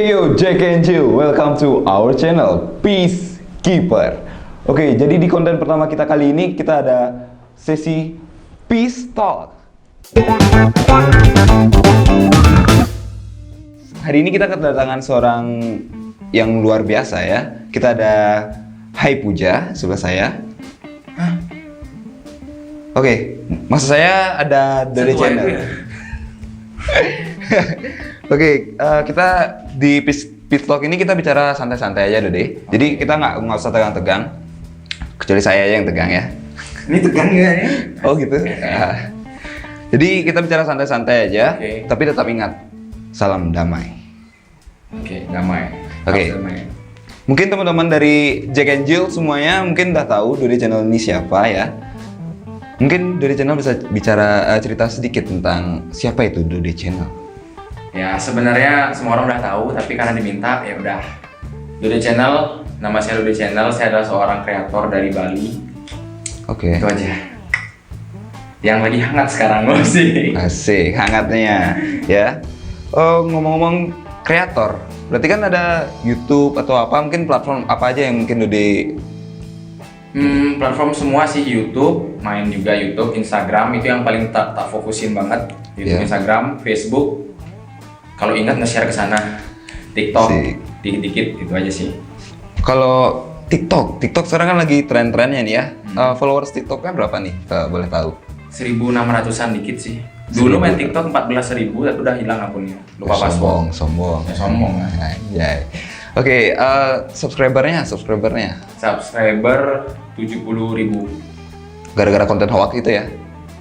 Hey yo, Jack and Jill, welcome to our channel Peacekeeper. Oke, jadi di konten pertama kita kali ini kita ada sesi Peace Talk. Hari ini kita kedatangan seorang yang luar biasa ya. Kita ada Hai Puja sebelah saya. Oke, maksud saya ada Dode Channel. Oke, kita di Peace Talk ini kita bicara santai-santai aja Dode. Jadi kita nggak usah tegang-tegang. Kecuali saya aja yang tegang ya. Ini tegang ya? Oh gitu. Jadi kita bicara santai-santai aja, tapi tetap ingat salam damai. Oke, damai. Oke. Damai. Mungkin teman-teman dari Jack and Jill semuanya mungkin udah tahu Dode Channel ini siapa ya. Mungkin Dode Channel bisa bicara cerita sedikit tentang siapa itu Dode Channel. Ya sebenarnya semua orang udah tahu, tapi karena diminta ya udah. Dode Channel, nama saya Dode Channel. Saya adalah seorang kreator dari Bali. Oke. Itu aja. Yang lagi hangat sekarang loh sih. Asik, hangatnya ya. Oh, ngomong-ngomong kreator, berarti kan ada YouTube atau apa, mungkin platform apa aja yang mungkin Dode? Platform semua sih, YouTube, main juga YouTube, Instagram, itu yang paling tak fokusin banget. YouTube, Instagram, Facebook. Kalau ingat nge-share ke sana. TikTok, dikit-dikit itu aja sih. Kalau TikTok sekarang kan lagi tren-trennya nih ya. Followers TikTok kan berapa nih? Boleh tahu? 1.600-an dikit sih. Dulu main TikTok 14.000, tapi udah hilang akunnya. Lupa password. Sombong. Ya, sombong. Ya. Oke, subscriber 70.000. Gara-gara konten hoax itu ya?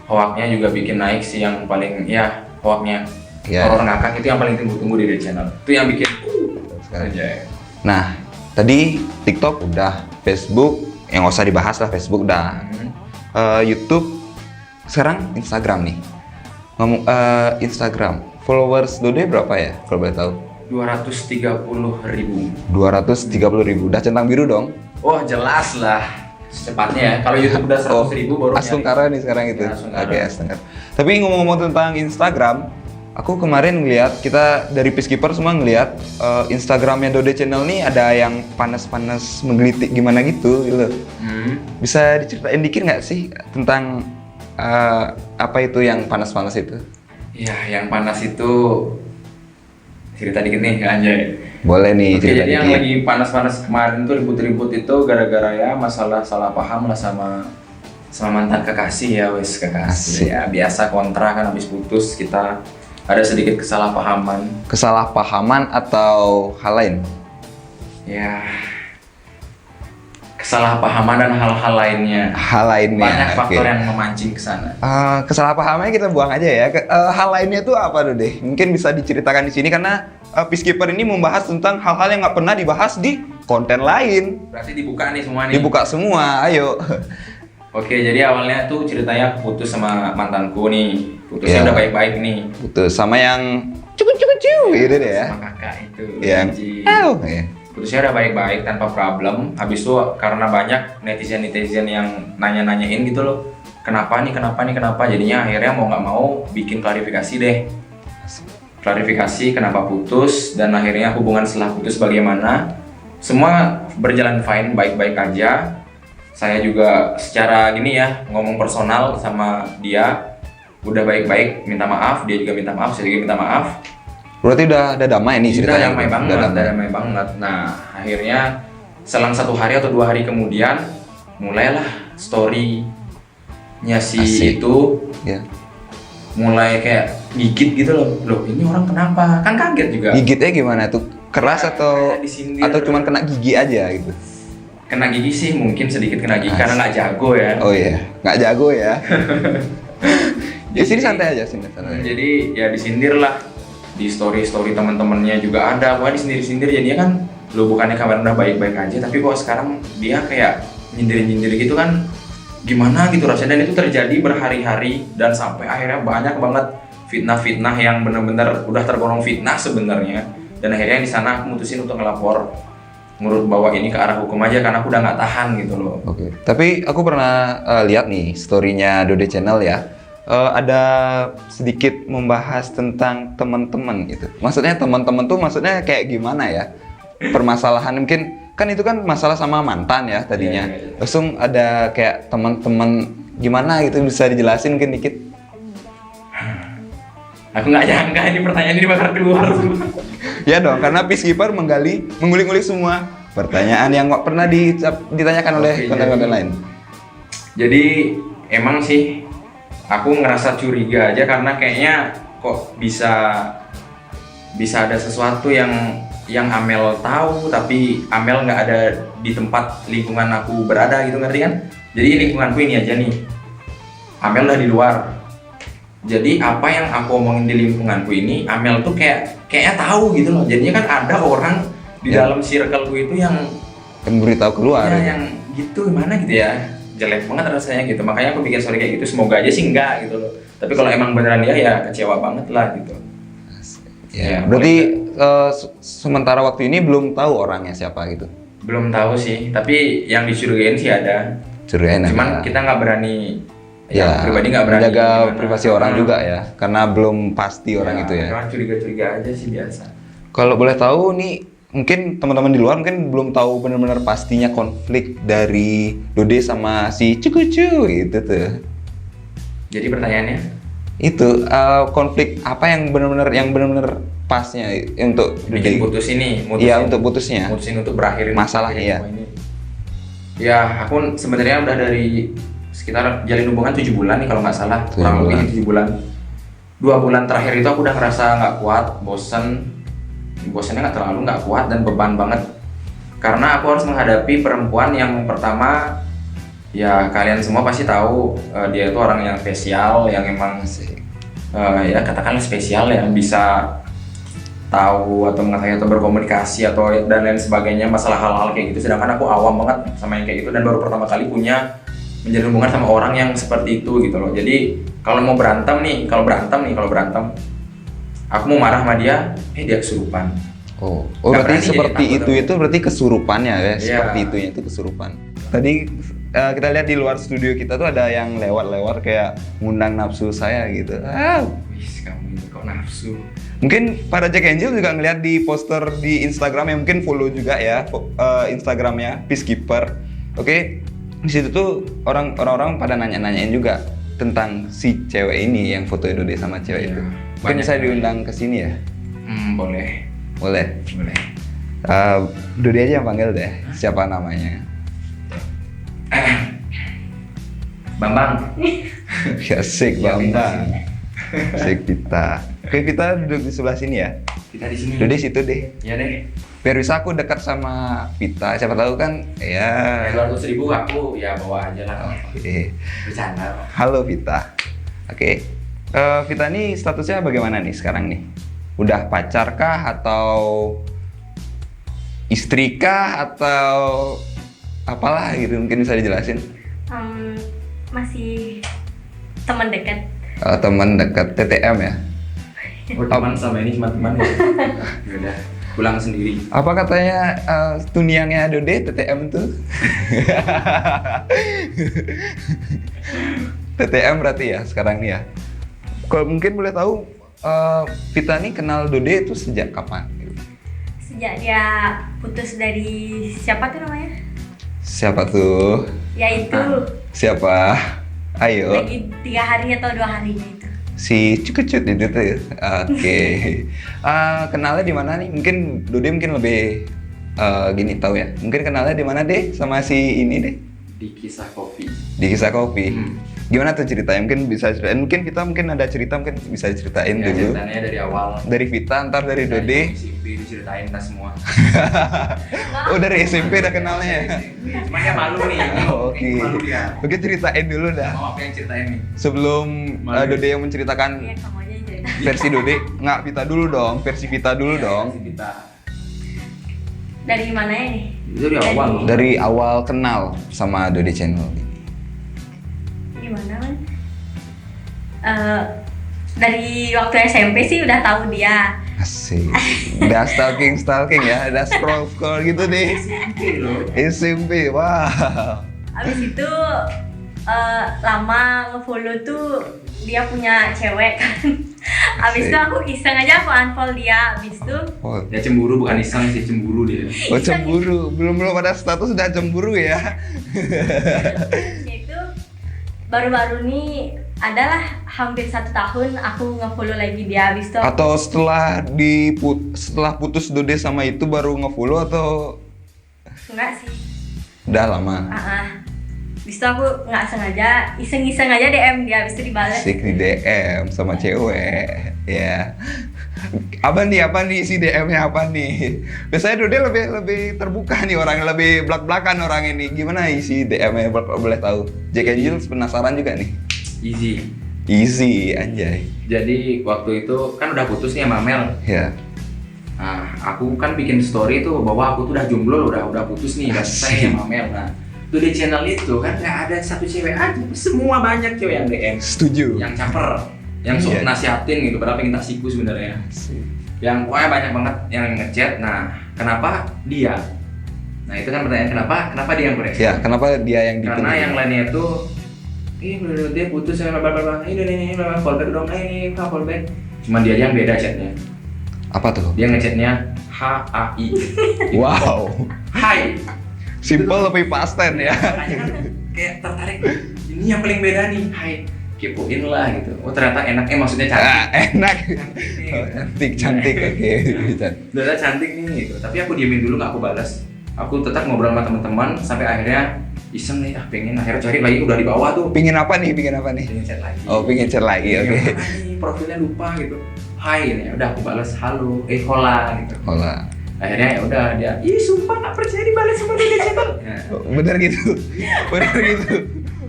Hoaxnya juga bikin naik sih, yang paling ya hoaxnya. Horor ngakak itu yang paling tunggu-tunggu di channel. Itu yang bikin aja. Nah, tadi TikTok udah, Facebook yang nggak usah dibahas lah, Facebook udah. YouTube, sekarang Instagram nih. Ngomong Instagram, followers Dode berapa ya kalau boleh tahu? 230.000. 230.000, udah centang biru dong? Oh jelas lah, secepatnya ya. Kalau YouTube udah 100.000 baru Astungkara nih sekarang itu. Ya, Oke, Astungkara. Tapi ngomong-ngomong tentang Instagram, aku kemarin ngeliat, kita dari Peacekeeper semua ngeliat Instagramnya Dode Channel nih ada yang panas-panas menggelitik gimana gitu. Bisa diceritain dikit nggak sih tentang apa itu yang panas-panas itu? Ya, yang panas itu cerita dikit nih, Anjay. Boleh nih, cerita jadi dikit. Yang lagi panas-panas kemarin tuh ribut-ribut itu gara-gara ya masalah salah paham lah sama mantan kekasih ya, wes kekasih. Ya biasa kontra kan, habis putus kita ada sedikit kesalahpahaman. Kesalahpahaman atau hal lain? Ya, kesalahpahaman dan hal-hal lainnya. Hal lainnya. Banyak faktor yang memancing ke sana. Kesalahpahamannya kita buang aja ya. Hal lainnya itu apa Dode? Mungkin bisa diceritakan di sini karena Peacekeeper ini membahas tentang hal-hal yang nggak pernah dibahas di konten lain. Berarti dibuka nih semua nih. Dibuka semua, ayo. Oke, jadi awalnya tuh ceritanya putus sama mantanku nih. Putusnya udah baik-baik nih. Putus sama yang cukup gitu deh ya. Sama kakak itu. Yang Putusnya udah baik-baik tanpa problem. Habis itu karena banyak netizen yang nanya-nanyain gitu loh. Kenapa nih? Jadinya akhirnya mau nggak mau bikin klarifikasi deh. Klarifikasi kenapa putus dan akhirnya hubungan setelah putus bagaimana. Semua berjalan fine, baik-baik aja. Saya juga secara gini ya, ngomong personal sama dia. Udah baik-baik, minta maaf, dia juga minta maaf, saya juga minta maaf. Berarti udah damai nih ceritanya? Udah damai banget. Nah, akhirnya selang 1 hari atau 2 hari kemudian mulailah story-nya itu mulai kayak gigit gitu loh. Loh, ini orang kenapa? Kan kaget juga. Gigitnya gimana tuh? Keras atau cuma kena gigi aja gitu? Kena gigi sih, mungkin sedikit kena gigi karena nggak jago ya. Oh iya, nggak jago ya. Di sini santai aja. Jadi ya disindir lah. Di story teman-temannya juga ada, pokoknya disindir jadinya kan lo bukannya kabar udah baik-baik aja, tapi kok sekarang dia kayak nyindir gitu kan, gimana gitu rasanya. Dan itu terjadi berhari-hari dan sampai akhirnya banyak banget fitnah yang benar-benar udah tergolong fitnah sebenarnya. Dan akhirnya di sana aku mutusin untuk ngelapor, menurut bawa ini ke arah hukum aja karena aku udah nggak tahan gitu loh. Oke. Tapi aku pernah lihat nih story-nya Dode Channel ya. ada sedikit membahas tentang teman-teman gitu. Maksudnya teman-teman tuh maksudnya kayak gimana ya? Permasalahan mungkin kan itu kan masalah sama mantan ya tadinya. Iya. Langsung ada kayak teman-teman gimana gitu, bisa dijelasin mungkin dikit? Aku nggak nyangka ini pertanyaan ini bakal keluar semua. Ya dong, karena Peacekeeper mengulik-ngulik semua pertanyaan yang nggak pernah ditanyakan oleh Oke, konten-konten lain. Jadi emang sih aku ngerasa curiga aja karena kayaknya kok bisa ada sesuatu yang Amel tahu tapi Amel nggak ada di tempat lingkungan aku berada gitu, ngerti kan? Jadi lingkunganku ini aja nih, Amel udah di luar. Jadi apa yang aku omongin di lingkunganku ini Amel tuh kayaknya tahu gitu loh. Jadinya kan ada orang di Ya. dalam circleku itu yang Memberitahu keluar. ya, yang gitu gimana gitu ya, jelek banget rasanya gitu. Makanya aku bikin story kayak gitu, semoga aja sih enggak gitu loh. Tapi kalau emang beneran dia ya kecewa banget lah gitu. Ya, Ya, berarti sementara waktu ini belum tahu orangnya siapa gitu. Belum tahu sih, tapi yang dicurigain sih ada. Curigain Cuman ada. kita nggak berani, Ya, pribadi nggak berani menjaga gimana. privasi orang juga ya, karena belum pasti orang itu ya. Orang curiga-curiga aja sih biasa. Kalau boleh tahu nih, mungkin teman-teman di luar mungkin belum tahu benar-benar pastinya konflik dari Dode sama si Cukucu gitu tuh. Jadi pertanyaannya, Itu konflik apa yang benar-benar pasnya untuk bikin Dode? putus ini, Iya, untuk putusnya. mutusin untuk berakhirin Masalah, iya. semua ini. Ya, aku sebenarnya udah dari sekitar jalin hubungan 7 bulan nih kalau nggak salah, 7 kurang bulan. lebih 7 bulan. 2 bulan terakhir itu aku udah ngerasa nggak kuat, bosennya nggak kuat dan beban banget. Karena aku harus menghadapi perempuan yang pertama, ya kalian semua pasti tahu dia itu orang yang spesial, yang emang Asik. ya katakanlah spesial, yang bisa tahu atau mengetahui atau berkomunikasi atau dan lain sebagainya masalah hal-hal kayak gitu, sedangkan aku awam banget sama yang kayak gitu dan baru pertama kali punya menjalin hubungan sama orang yang seperti itu gitu loh. Jadi kalau berantem aku mau marah sama dia, dia kesurupan. Oh, Nggak berarti berani, seperti jadi takut itu berarti kesurupannya ya, Iya. seperti itunya itu kesurupan. Tadi kita lihat di luar studio kita tuh ada yang lewat-lewat kayak ngundang nafsu saya gitu. Wis, kamu ini kok nafsu. Mungkin para Jack Angel juga ngeliat di poster di Instagram yang mungkin follow juga ya Instagramnya Peacekeeper. Oke, di situ tuh orang-orang pada nanya-nanyain juga tentang si cewek ini yang foto Dode sama cewek Iya, itu. Mungkin banyak saya yang diundang ke sini ya? Boleh. Boleh. Dode aja yang panggil deh. Siapa namanya? Bambang. Asik Ya, Bambang. Vita Asik Vita. Oke, Vita duduk di sebelah sini ya. Kita di sini. Dode situ deh. Ya deh. Biar bisa aku dekat sama Vita. Siapa tahu kan ya. 200.000 aku ya bawa aja lah. Oke. Bercanda kok. Halo Vita. Oke. Vita ini statusnya bagaimana nih sekarang nih? Udah pacar kah atau istri kah atau apalah gitu, mungkin bisa dijelasin? Masih teman dekat. Teman dekat TTM ya? Oh, teman sama ini cuma teman ya. Ya udah, pulang sendiri. Apa katanya tuniangnya Dode TTM tuh? TTM berarti ya sekarang nih ya. Kalau mungkin boleh tahu Vita nih kenal Dode itu sejak kapan? Sejak dia putus dari siapa tuh namanya? Siapa tuh? Yaitu Siapa? Ayo. lagi 3 hari atau 2 harinya itu. Si Cukucut itu tuh. Oke. Kenalnya di mana nih? Mungkin Dode mungkin lebih gini tahu ya. Mungkin kenalnya di mana deh sama si ini deh? Di Kisah Kopi. Di Kisah Kopi. Hmm. Gimana tuh ceritanya? Mungkin bisa ceritain. Mungkin kita ada cerita mungkin bisa ceritain Ya, dulu. ceritanya dari awal. Dari Vita, ntar dari Dode. SMP diceritain kita semua. Oh dari SMP udah kenalnya ya? Cuman dia malu nih. Oke. Malu dia. Oke ceritain dulu dah. Mau apa yang ceritain nih? Sebelum Malu. Dode yang menceritakan Iya, kamu aja yang cerita. versi Dode, nggak Vita dulu dong, versi Vita dulu dong. Kita. Dari mana ya nih? Itu dari awal. Dari awal kenal sama Dode Channel ini. Gimana kan? Dari waktu SMP sih udah tahu dia. Asik. Udah stalking ya, udah scroll gitu deh. SMP loh. SMP, wow. Habis itu lama ngefollow tuh dia punya cewek kan. Habis itu Asik. aku iseng aja aku unfollow dia. Habis itu Oh, Dia cemburu, bukan iseng sih, cemburu dia. oh cemburu. Belum pada status udah cemburu ya. itu baru-baru ini adalah hampir 1 tahun aku ngefollow lagi dia. Habis itu Atau setelah putus Dode sama itu baru ngefollow atau enggak sih. udah lama? Habis itu aku nggak sengaja iseng-iseng aja DM dia. Habis itu dibales. Asik di DM sama cewek, ya. Apa nih isi DM-nya apa nih? Biasanya Dode lebih terbuka nih orangnya, lebih belak-belakan orang ini. Gimana isi DM-nya boleh tahu? Jack and Jill penasaran juga nih. Easy. Easy anjay. Jadi waktu itu kan udah putus nih sama Mel. Ya. Nah, aku kan bikin story tuh bahwa aku tuh udah jomblo, udah putus nih, udah selesai sama Mel. Nah, tuh di channel itu kan nggak ada satu cewek aja, semua banyak cewek yang DM, Setuju. yang caper, yang sok Iya. nasihatin gitu, padahal pengen tak siku sebenarnya. Yang pokoknya banyak banget yang ngechat. Nah, kenapa dia? Nah, itu kan pertanyaan kenapa dia yang berespon? Ya, kenapa dia yang Karena dipilih? yang lainnya itu dia putus sama bla ini fallback dong, ini fallback. Cuma dia aja yang beda chatnya. Apa tuh? Dia ngechatnya HAI. Wow. Hai. Simple lebih pasten ya. Makanya kan kayak tertarik. Ini yang paling beda nih. Hai. Kepoin lah gitu. Oh ternyata enak. Maksudnya cantik. Ah, enak. Cantik. Cantik. Oke. Ternyata cantik nih gitu. Tapi aku diemin dulu, nggak aku balas. Aku tetap ngobrol sama teman-teman sampai akhirnya iseng nih, pengen akhirnya cari lagi, udah di bawah tuh. Pingin apa nih? Pengen chat lagi. Oh, pingin chat lagi. Oke. Pengen apa nih, profilnya lupa gitu. Hai ini, udah aku balas halo, hola gitu. Hola. Akhirnya ya udah dia, ih sumpah nggak percaya dibalas sama dia channel. Ya. Bener gitu. Bener gitu.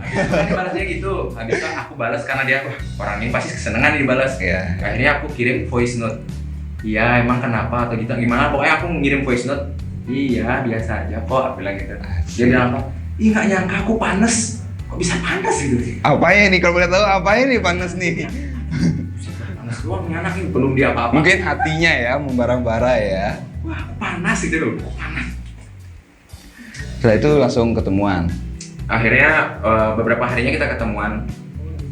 Akhirnya balasnya gitu. Habis itu aku balas karena dia orang ini pasti kesenengan nih dibalas. Iya. Akhirnya aku kirim voice note. Iya emang kenapa atau gitu gimana? Pokoknya aku ngirim voice note. Iya biasa aja kok, aku bilang gitu. Dia bilang apa? Ih nggak nyangka aku panas. Kok bisa panas gitu sih? Apanya nih kalau boleh tahu apanya nih panas nih? Panas doang nih anak ini belum dia apa-apa. Mungkin hatinya ya membara-bara ya. Wah aku panas gitu loh. Kok panas? Setelah itu langsung ketemuan. Akhirnya beberapa harinya kita ketemuan.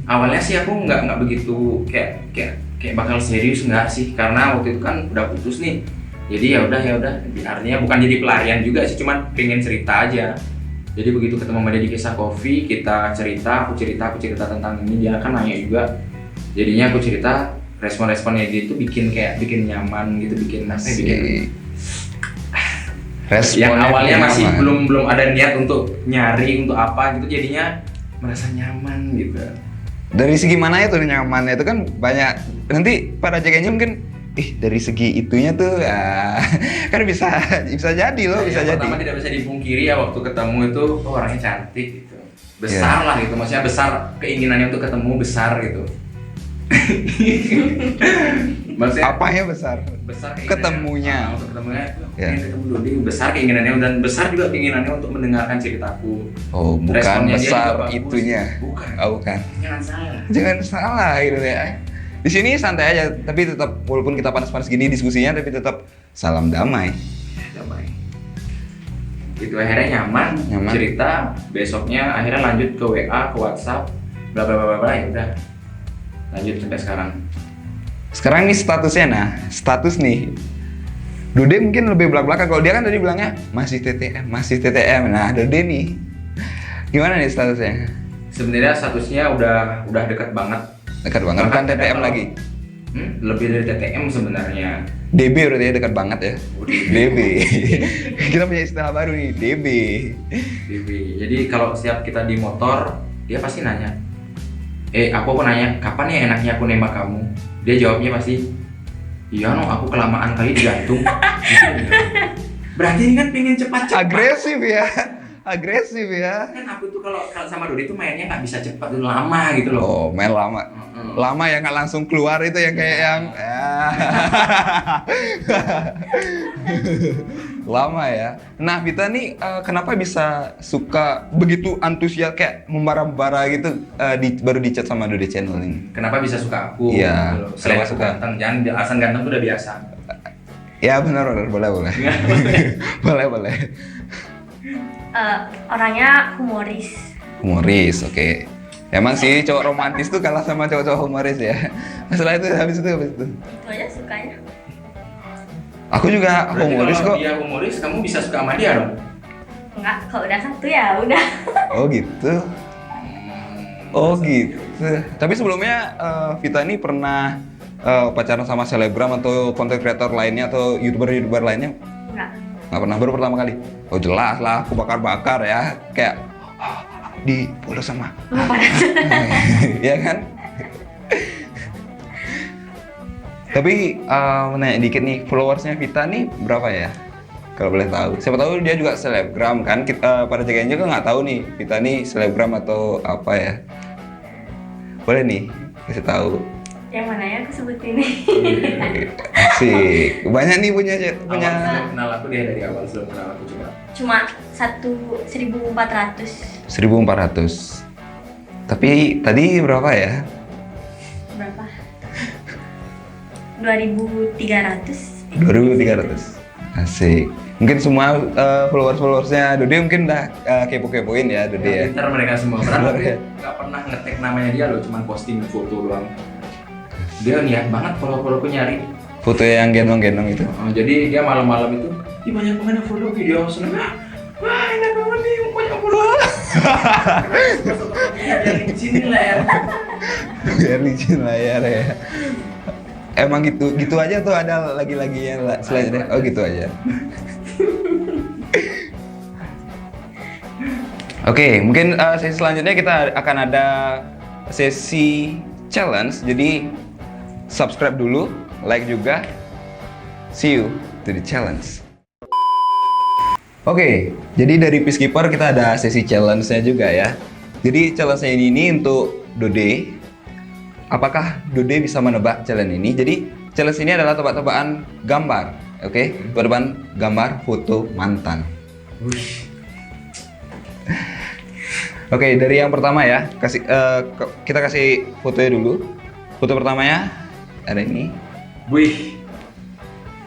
Awalnya sih aku nggak begitu kayak bakal serius nggak sih, karena waktu itu kan udah putus nih. Jadi ya udah artinya bukan jadi pelarian juga sih, cuman pengen cerita aja. Jadi begitu ketemu sama dia di Kisah Coffee, kita cerita, aku cerita tentang ini, dia kan nanya juga. Jadinya aku cerita, respon-responnya dia itu bikin nyaman gitu, bikin Responnya yang awalnya nyaman. masih belum ada niat untuk nyari untuk apa gitu, jadinya merasa nyaman gitu. Dari segi mana itu nyamannya itu kan banyak. Nanti pada Jack and Jill mungkin dari segi itunya tuh kan bisa jadi loh, bisa Yang jadi. pertama tidak bisa dipungkiri ya, waktu ketemu itu orangnya cantik gitu, besar lah gitu, maksudnya besar, keinginannya untuk ketemu besar gitu. Maksudnya Apanya besar? keinginannya, Ketemunya. untuk ketemunya Ya. pengen ketemu Dodi, besar keinginannya, dan besar juga keinginannya untuk mendengarkan ceritaku. Oh, bukan Responnya dia besar juga bagus. itunya. Bukan. Oh, bukan. Jangan salah. Jangan salah gitu ya. Di sini santai aja, tapi tetap walaupun kita panas-panas gini diskusinya, tapi tetap salam damai. Damai. Itu akhirnya nyaman, Nyaman. cerita, besoknya akhirnya lanjut ke WA, ke WhatsApp, bla bla bla bla, ya udah. Lanjut sampai sekarang. Sekarang nih statusnya, status nih. Dode mungkin lebih belak-belakan. Kalau dia kan tadi bilangnya masih TTM. Nah, Dode nih. Gimana nih statusnya? Sebenarnya statusnya udah dekat banget. Dekat banget, bukan Bahkan TTM kalau- lagi. Lebih dari TTM sebenarnya. DB berarti ya, dekat banget ya. Oh, DB. DB. Kita punya istilah baru nih, DB. DB. Jadi kalau setiap kita di motor, dia pasti nanya. Aku nanya, kapan ya enaknya aku nembak kamu? Dia jawabnya pasti, iya no, aku kelamaan kali digantung. Berarti ini kan pengen cepat-cepat. Agresif ya. Agresif ya. Kan aku tuh kalau sama Dodi tuh mainnya nggak bisa cepat, tuh lama gitu loh. Oh, main lama. Mm-mm. Lama ya nggak langsung keluar itu yang kayak yang lama ya. Nah, Vita nih kenapa bisa suka begitu antusias kayak membara-bara gitu baru di chat sama Dode Channel ini? Kenapa bisa suka aku? Iya, Gitu loh. Selain kenapa aku suka? ganteng, jangan alasan ganteng tuh udah biasa. Ya benar, boleh. boleh. Orangnya humoris. Humoris, oke. Emang sih cowok romantis tuh kalah sama cowok-cowok humoris ya. Masalah itu habis itu. Itu aja sukanya. Aku juga Berarti humoris kalau kok. dia humoris, kamu bisa suka sama dia dong? Enggak, kalau udah satu ya udah. Oh gitu. Oh gitu. Tapi sebelumnya Vita ini pernah pacaran sama selebgram atau content creator lainnya atau youtuber lainnya? Enggak. Nggak pernah, baru pertama kali. Oh jelas lah, aku bakar-bakar ya. Kayak di follow sama. Ya kan? Tapi mau nanya dikit nih, followersnya Vita nih berapa ya? Kalau boleh tahu. Siapa tahu dia juga selebgram kan? Kita pada jagain juga nggak tahu nih Vita nih selebgram atau apa ya? Boleh nih kasih tahu. Yang mana ya aku sebutin nih? Asik. Banyak nih punya. Awal sebelum kenal aku dia dari awal sebelum kenal aku juga. Cuma 1.400. 1.400. Tapi tadi berapa ya? Berapa? 2.300. 2.300. Asik. Mungkin semua followers-followersnya Dode mungkin udah kepo-kepoin ya Dode ya. Pintar mereka semua. Padahal Pintar ya. aku nggak pernah ngetek namanya dia loh, cuman posting foto doang. Dia niat banget follow-follow nyari. Foto yang gendong-gendong itu. Jadi dia malam-malam itu, ih banyak banget yang follow video seneng. Wah enak banget nih, banyak follow. Biar licin lah ya. Biar licin layar ya. Emang gitu aja tuh ada lagi-lagi yang selanjutnya. Oh gitu aja. Oke, mungkin sesi selanjutnya kita akan ada sesi challenge. Jadi subscribe dulu, like juga. See you to the challenge. Oke, jadi dari Peacekeeper kita ada sesi challenge-nya juga ya. Jadi challenge-nya ini untuk Dode. Apakah Dode bisa menebak challenge ini? Jadi challenge ini adalah tebak-tebakan gambar, oke? Tebak-tebakan gambar foto mantan. Oke, dari yang pertama ya, kita kasih fotonya dulu. Foto pertamanya ada ini. Wih,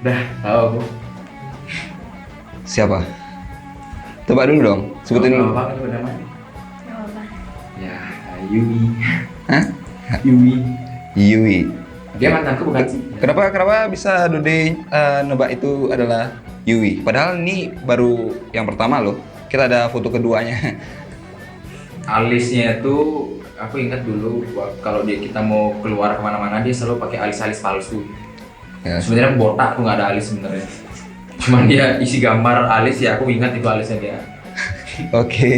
dah tahu aku. Siapa? Tebak dulu dong, sebutin dulu. Apa itu namanya? Nggak apa-apa. Ya, Yui. Hah? Yui. Yui. Dia mantanku bukan sih? Kenapa bisa Dode nebak itu adalah Yui? Padahal ini baru yang pertama loh. Kita ada foto keduanya. Alisnya itu aku ingat dulu kalau kita mau keluar kemana-mana dia selalu pakai alis-alis palsu. Ya. Sebenarnya botak, aku nggak ada alis sebenarnya. Cuman dia isi gambar alis ya aku ingat itu alisnya dia. Oke.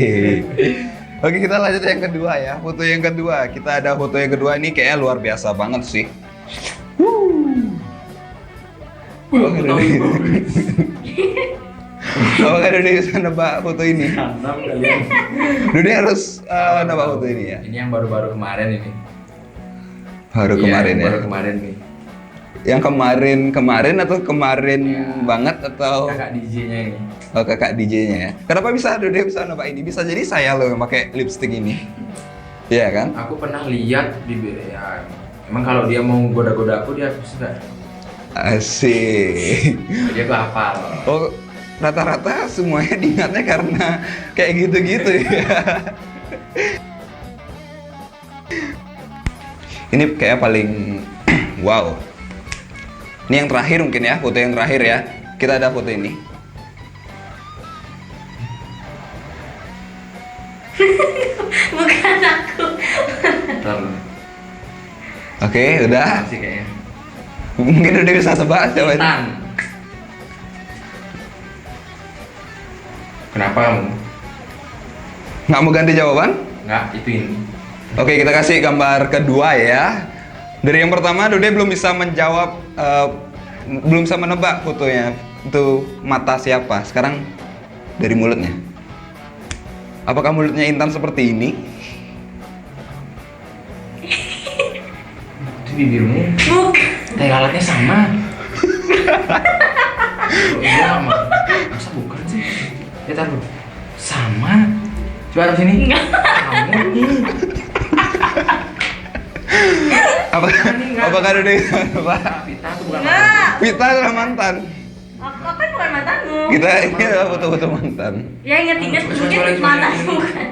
Oke, kita lanjut yang kedua ya. Foto yang kedua. Kita ada foto yang kedua ini kayaknya luar biasa banget sih. Aku tahu itu. Apakah Dode bisa nebak foto ini? Tanam kalian. Dode harus nebak foto ini ya. Ini yang baru-baru kemarin ini. Baru Iya, kemarin yang ya. Baru kemarin nih. Yang kemarin atau kemarin Ya. banget atau Kakak DJ-nya ini. oh, kakak DJ-nya ya. Kenapa bisa Dode bisa nebak ini? Bisa jadi saya loh yang pakai lipstick ini. Iya kan? Aku pernah lihat di ya. Emang kalau dia mau goda-goda aku dia suka. Asik. Dia tuh hafal. Oh, rata-rata semuanya diingatnya karena kayak gitu-gitu ya. Ini kayak paling wow. Ini yang terakhir mungkin ya, foto yang terakhir ya. Kita ada foto ini. Bukan aku. Bentar. Oke, udah. Masih kayaknya. Mungkin udah bisa tebak siapa ini. Intan. Kenapa kamu? Nggak mau ganti jawaban? Nggak, itu ini. Oke, kita kasih gambar kedua ya. Dari yang pertama, Dode belum bisa menjawab, belum bisa menebak fotonya. Itu mata siapa? Sekarang dari mulutnya. Apakah mulutnya Intan seperti ini? Itu bibirmu. Bukan. Tai lalatnya sama. Iya sama. Masa bukan sih? Ya taruh. Sama. Coba harus sini. Enggak. Kamu nih. Apakah Dode bisa menebak? Vita tuh bukan Enggak. Vita adalah mantan. Aku kan bukan mantanmu. Kita ini adalah foto-foto mantan. Ya inget-inget Coba, mungkin coba, coba, mantanmu coba. kan.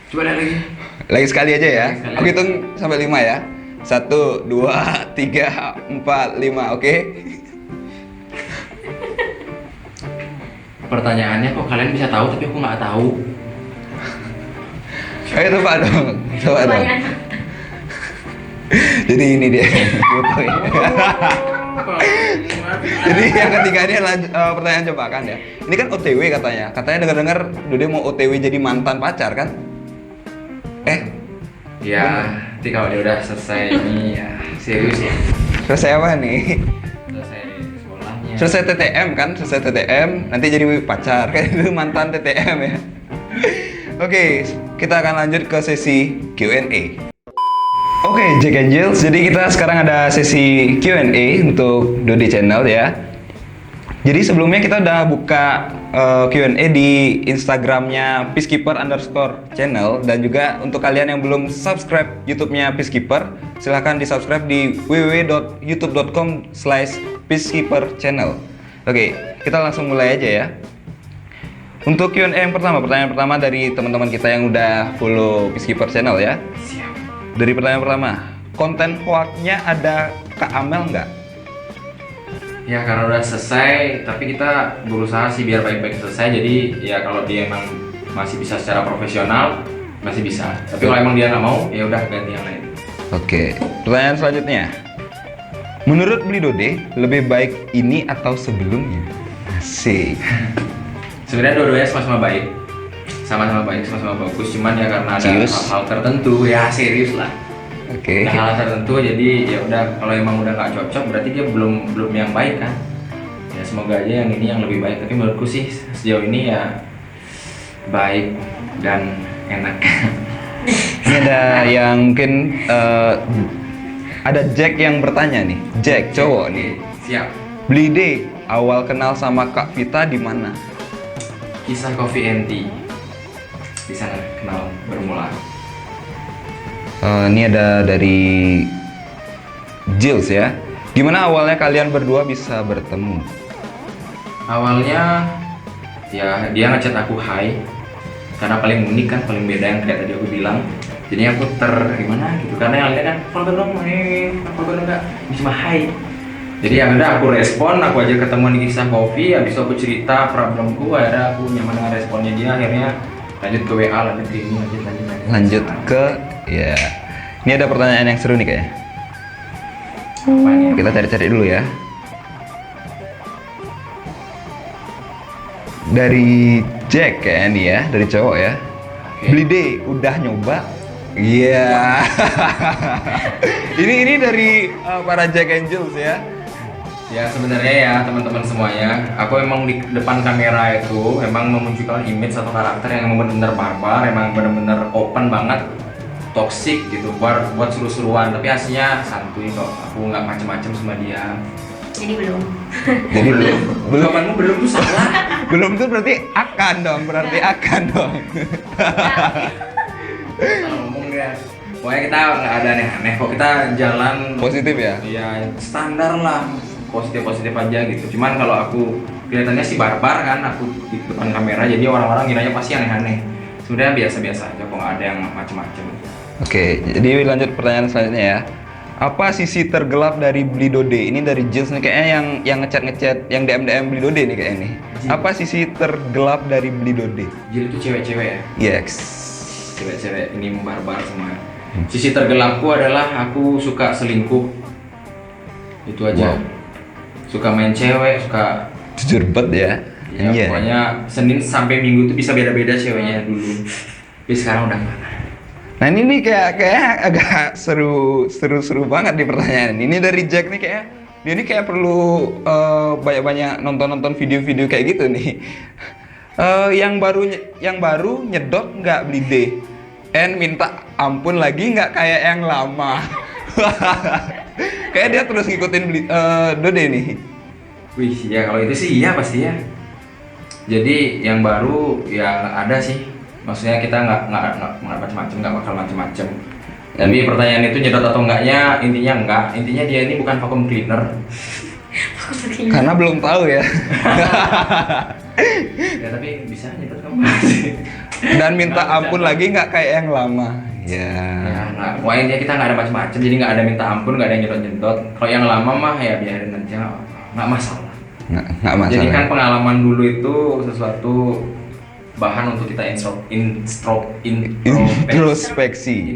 Coba lihat lagi. Lagi sekali aja ya. Lagi sekali Aku aja. hitung sampai 5 ya. 1, 2, 3, 4, 5, oke? Pertanyaannya kok kalian bisa tahu tapi aku nggak tahu. Ayo coba dong, coba dong. Pertanyaan. Jadi ini dia foto ya. Jadi yang ketiga ini pertanyaan jebakan ya. Ini kan OTW katanya. Katanya dengar-dengar Dode mau OTW jadi mantan pacar kan? Ya, nanti kalau dia udah selesai ini ya serius ya. Selesai apa nih? Selesai sekolahnya. Selesai TTM kan? Selesai TTM nanti jadi pacar kan itu mantan TTM ya. Oke, kita akan lanjut ke sesi Q&A. Oke, Jack Angels. Jadi kita sekarang ada sesi Q&A untuk Dode Channel ya. Jadi sebelumnya kita udah buka Q&A di Instagramnya peacekeeper_channel dan juga untuk kalian yang belum subscribe YouTube-nya Peacekeeper, silahkan di subscribe di www.youtube.com/peacekeeperchannel. Oke, kita langsung mulai aja ya. Untuk Q&A yang pertama, pertanyaan pertama dari teman-teman kita yang udah follow Peacekeeper Channel ya. Siap. Dari pertanyaan pertama, konten hoax-nya ada Kak Amel nggak? Ya karena udah selesai, tapi kita berusaha sih biar baik-baik selesai. Jadi ya kalau dia emang masih bisa secara profesional, masih bisa. Tapi kalau emang dia nggak mau, ya udah ganti yang lain. Oke, pertanyaan selanjutnya. Menurut Bli Dode, lebih baik ini atau sebelumnya? Asik. Sebenarnya dua-duanya sama-sama baik, sama-sama baik, sama-sama bagus. Cuman ya karena ada Serius? hal-hal tertentu, ya serius lah. Oke. Ada hal tertentu, jadi ya udah kalau emang udah nggak cocok, berarti dia belum yang baik kan. Ya semoga aja yang ini yang lebih baik. Tapi menurutku sih sejauh ini ya baik dan enak. Ini ada yang mungkin ada Jack yang bertanya nih. Jack, cowok nih. Siap. Bli D, awal kenal sama Kak Vita di mana? Kisah Coffee and Tea di sana kenal bermula. Ini ada dari Jills ya. Gimana awalnya kalian berdua bisa bertemu? Awalnya ya dia ngechat aku hai karena paling unik kan, paling beda yang kayak tadi aku bilang. Jadi aku gimana gitu karena yang lain kan follow dong, follow enggak, ini cuma hai. Jadi yang udah aku respon, aku aja ketemuan di Kisah Coffee, habis itu aku cerita problemku, akhirnya aku nyaman dengan responnya dia, akhirnya lanjut ke WA, lanjut ke ini, Lanjut ke ya. Ini ada pertanyaan yang seru nih kayaknya. Apanya? Kita cari-cari dulu ya. Dari Jack kayaknya nih ya, dari cowok ya. Oke. Bli D, udah nyoba? Iya. ini dari para Jack Angels ya. Ya sebenarnya ya teman-teman semuanya, aku emang di depan kamera itu emang memunculkan image satu karakter yang emang benar-benar barbar, emang benar-benar open banget, toxic gitu, buat seru-seruan. Tapi aslinya santuy kok, aku nggak macem-macem sama dia. Jadi belum. Jadi belum Jawabanmu belum tuh salah. belum tuh berarti akan dong, Salah ngomong dia. Pokoknya kita nggak ada aneh-aneh kok, kita jalan Positif ya? Iya standar lah, positif aja gitu. Cuman kalau aku kelihatannya sih barbar kan, aku di depan kamera, jadi orang-orang ngiranya pasti aneh-aneh. Sebenarnya biasa-biasa aja, kok nggak ada yang macem-macem. Oke, jadi lanjut pertanyaan selanjutnya ya. Apa sisi tergelap dari Bli Dode? Ini dari Jills nih kayaknya yang ngechat, yang DM Bli Dode nih kayaknya nih. Apa sisi tergelap dari Bli Dode? Jadi itu cewek-cewek ya, Yes. cewek-cewek ini barbar semua. Sisi tergelapku adalah aku suka selingkuh. Itu aja. Wow. Suka main cewek, suka Jujur banget ya. ya, Iya. pokoknya Senin sampai Minggu itu bisa beda-beda ceweknya dulu. Tapi sekarang udah enggak. Nah ini nih kayak agak seru banget di pertanyaan ini. Ini dari Jack nih kayak dia ini kayak perlu banyak-banyak nonton video-video kayak gitu nih. Yang baru nyedot nggak Bli D? And minta ampun lagi nggak kayak yang lama. Kayak dia terus ngikutin Dode nih. Wih, ya kalau itu sih iya pasti ya. Jadi yang baru ya ada sih. Maksudnya kita nggak macam-macam, nggak bakal macam-macam. Tapi pertanyaan itu nyedot atau enggaknya, intinya enggak. Intinya dia ini bukan vacuum cleaner. Karena belum tahu ya. Ya tapi bisa nyedot kamu. Dan minta ampun lagi nggak kayak yang lama. Ya. Ya, nggak, pokoknya kita nggak ada macam-macam, jadi nggak ada minta ampun, nggak ada yang nyedot-nyedot. Kalau yang lama mah ya biarin aja, nggak masalah. Nggak masalah. Jadi kan pengalaman dulu itu sesuatu bahan untuk kita introspeksi,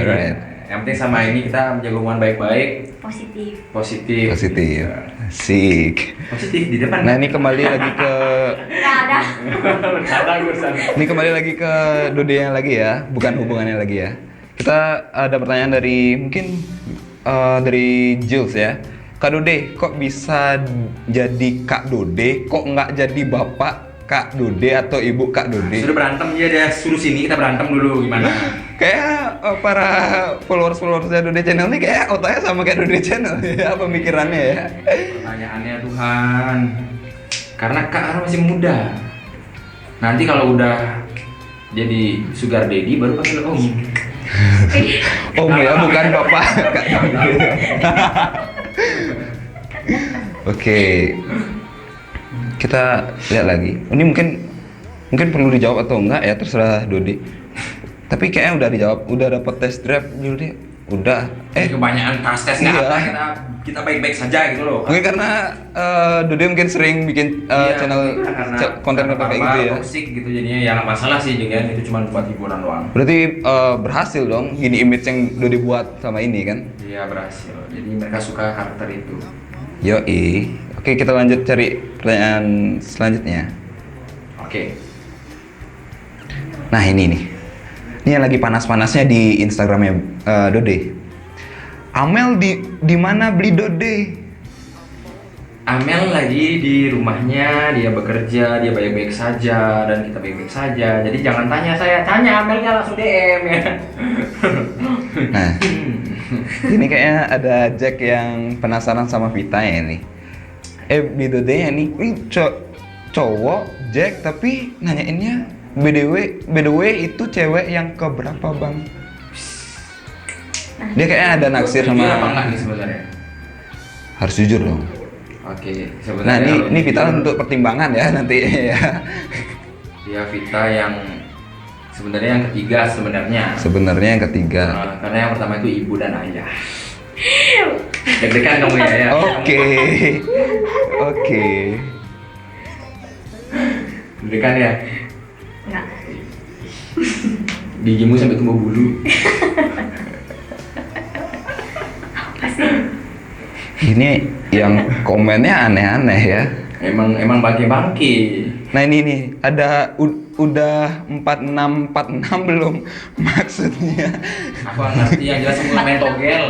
right. Yang penting sama ini kita menjaga hubungan baik-baik, Positif. positif. Asik. Positif di depan. Nah ini kembali lagi ke Nggak ada. Dode yang lagi ya, bukan hubungannya lagi ya. Kita ada pertanyaan dari mungkin dari Jules ya. Kak Dode, kok bisa jadi Kak Dode? Kok nggak jadi Bapak Kak Dode atau Ibu Kak Dode? Sudah berantem dia suruh sini, kita berantem dulu gimana? Kayak para followers-followersnya Dode Channel nih kayak otaknya sama kayak Dode Channel ya, pemikirannya ya. Pertanyaannya Tuhan, karena Kak Ara masih muda. Nanti kalau udah jadi sugar daddy baru panggil om. Om ya, bukan Bapak Kak Dode. Oke. Kita lihat lagi. Ini mungkin perlu dijawab atau enggak ya, terserah Dodi. Tapi kayaknya udah dijawab, udah dapat test drive dulu deh. Udah. Kebanyakan tes Iya. kita baik-baik saja gitu loh. Mungkin karena Dodi mungkin sering bikin channel konten kayak gitu ya. Toxic gitu jadinya ya nggak masalah sih, juga itu cuma buat hiburan doang. Berarti berhasil dong gini image yang Dodi buat sama ini kan? Iya berhasil. Jadi mereka suka karakter itu. Yoi. Oke, kita lanjut cari pertanyaan selanjutnya. Oke. Nah ini nih. Ini yang lagi panas-panasnya di Instagramnya Dode. Amel di mana beli Dode? Amel lagi di rumahnya, dia bekerja, dia baik-baik saja dan kita baik-baik saja. Jadi jangan tanya saya, tanya Amelnya langsung DM ya. Nah, ini kayaknya ada Jack yang penasaran sama Vita ya nih. Beli Dode-nya nih, ini cowok Jack tapi nanyainnya by the way itu cewek yang keberapa bang? Dia kayaknya ada naksir Jujur sama. apa enggak nih sebenarnya? Harus jujur dong. Oke, Nah sebenarnya ini Vita untuk pertimbangan ya nanti ya. dia Vita yang sebenarnya yang ketiga sebenarnya. Sebenarnya yang ketiga. Karena yang pertama itu ibu dan ayah. Deg-degan kamu ya. Oke. Deg-degan ya. Nggak. Gigimu sampai tumbuh bulu. Ini yang komennya aneh-aneh ya. Emang bangke-bangke. Nah ini nih ada udah 4646 belum maksudnya. Aku ngerti yang jelas aku main togel.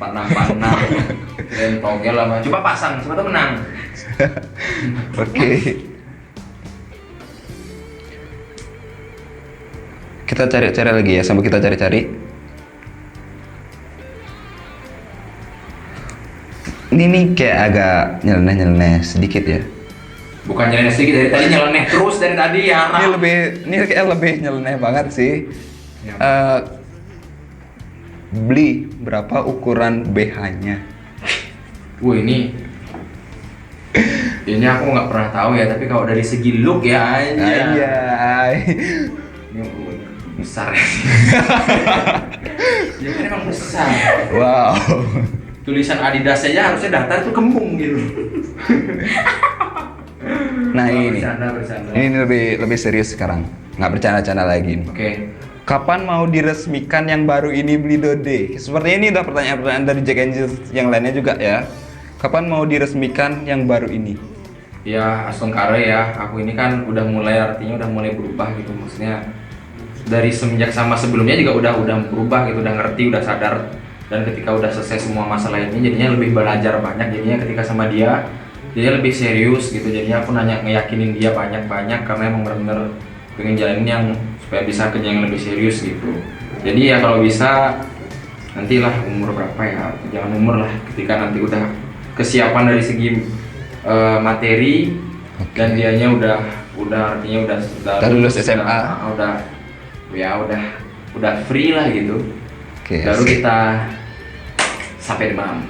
4646. Main togel apa? Coba pasang, siapa tuh menang. Oke. Kita cari-cari lagi ya, sambil kita cari-cari. Ini nih kayak agak nyeleneh-nyeleneh sedikit ya. Bukan nyeleneh sedikit, dari tadi nyeleneh terus dari tadi ya. Ini kayak lebih nyeleneh banget sih. Ya. Beli berapa ukuran BH-nya? Wah ini aku nggak pernah tahu ya, tapi kalau dari segi look ya Anjay. ini besar ya. Ya kan emang besar. Wow. Tulisan Adidas saja harusnya daftar tuh kembung gitu. Nah ini Bercanda. ini lebih serius sekarang, nggak bercanda-canda lagi. Oke. Kapan mau diresmikan yang baru ini beli Dode? Sepertinya ini udah pertanyaan-pertanyaan dari Jack and Jill yang lainnya juga ya. Kapan mau diresmikan yang baru ini? Ya astungkare ya, aku ini kan udah mulai berubah gitu, maksudnya dari semenjak sama sebelumnya juga udah berubah gitu, udah ngerti, udah sadar. Dan ketika udah selesai semua masalah ini jadinya lebih belajar banyak, jadinya ketika sama dia lebih serius gitu, jadinya aku ngeyakinin dia banyak-banyak karena emang bener-bener pengen jalanin yang supaya bisa kerja yang lebih serius gitu. Jadi ya kalau bisa nantilah umur berapa ya, jangan umur lah, ketika nanti udah kesiapan dari segi materi dan dianya udah lulus SMA, udah free lah gitu. Oke, Baru kita sampai demam.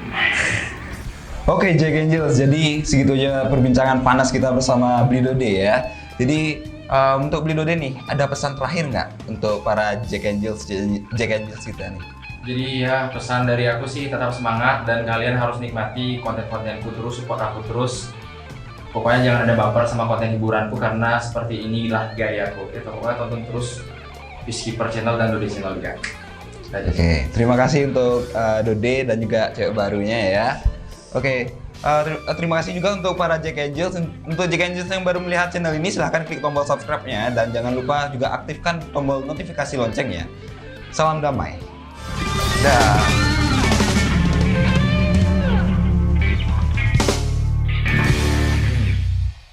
Oke, Jack and Jill, jadi segitu aja perbincangan panas kita bersama Beli Dode ya. Jadi Untuk beli Dode nih, ada pesan terakhir nggak untuk para Jack Angels kita nih? Jadi ya pesan dari aku sih tetap semangat dan kalian harus nikmati konten-kontenku terus, support aku terus. Pokoknya jangan ada baper sama konten hiburanku karena seperti inilah gayaku. Itu pokoknya tonton terus Peacekeeper Channel dan Dode Channel juga. Oke, terima kasih untuk Dode dan juga cewek barunya ya. Oke, terima kasih juga untuk para Jack Angels. Untuk Jack Angels yang baru melihat channel ini, silahkan klik tombol subscribe-nya dan jangan lupa juga aktifkan tombol notifikasi loncengnya. Salam damai. Dah.